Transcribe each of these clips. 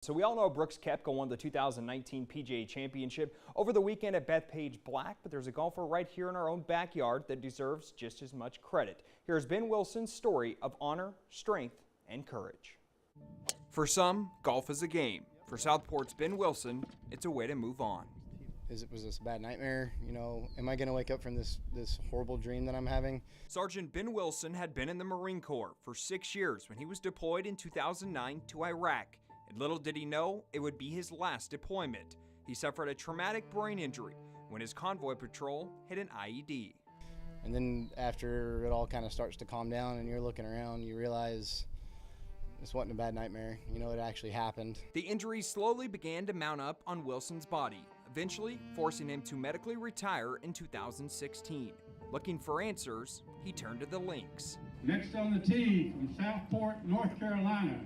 So we all know Brooks Koepka won the 2019 PGA Championship over the weekend at Bethpage Black, but there's a golfer right here in our own backyard that deserves just as much credit. Here's Ben Wilson's story of honor, strength, and courage. For some, golf is a game. For Southport's Ben Wilson, it's a way to move on. Was this a bad nightmare? You know, am I going to wake up from this horrible dream that I'm having? Sergeant Ben Wilson had been in the Marine Corps for 6 years when he was deployed in 2009 to Iraq. And little did he know it would be his last deployment. He suffered a traumatic brain injury when his convoy patrol hit an IED. And then after it all kind of starts to calm down and you're looking around, you realize this wasn't a bad nightmare. You know, it actually happened. The injuries slowly began to mount up on Wilson's body, eventually forcing him to medically retire in 2016. Looking for answers, he turned to the links. Next on the tee from Southport, North Carolina,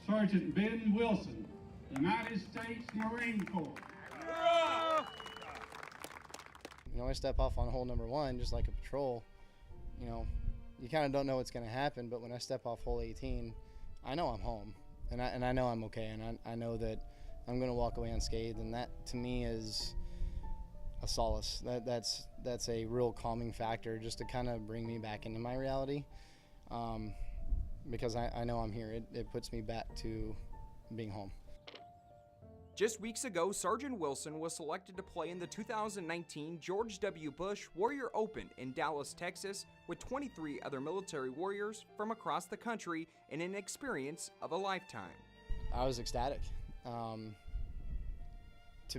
Sergeant Ben Wilson, United States Marine Corps. You know, I step off on hole number one, just like a patrol. You know, you kind of don't know what's going to happen, but when I step off hole 18, I know I'm home, and I know I'm okay, and I know that I'm going to walk away unscathed, and that to me is a solace. That's a real calming factor, just to kind of bring me back into my reality. Because I know I'm here. It puts me back to being home. Just weeks ago, Sergeant Wilson was selected to play in the 2019 George W. Bush Warrior Open in Dallas, Texas, with 23 other military warriors from across the country in an experience of a lifetime. I was ecstatic. To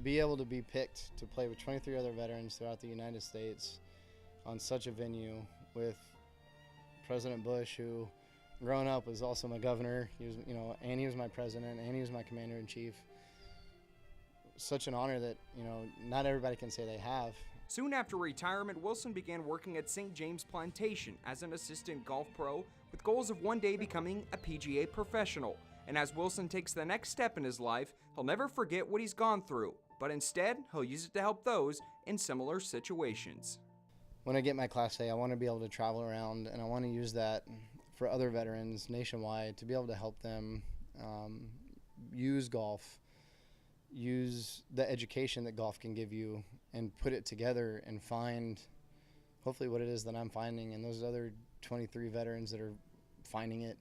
be able to be picked to play with 23 other veterans throughout the United States on such a venue with President Bush, who growing up was also my governor. He was, you know, and he was my president, and he was my commander-in-chief. Such an honor that, you know, not everybody can say they have. Soon after retirement, Wilson began working at St-James-Plantation as an assistant golf pro with goals of one day becoming a PGA professional. And as Wilson takes the next step in his life, he'll never forget what he's gone through, but instead, he'll use it to help those in similar situations. When I get my Class A, I want to be able to travel around, and I want to use that for other veterans nationwide to be able to help them use golf, use the education that golf can give you, and put it together and find hopefully what it is that I'm finding, and those other 23 veterans that are finding it.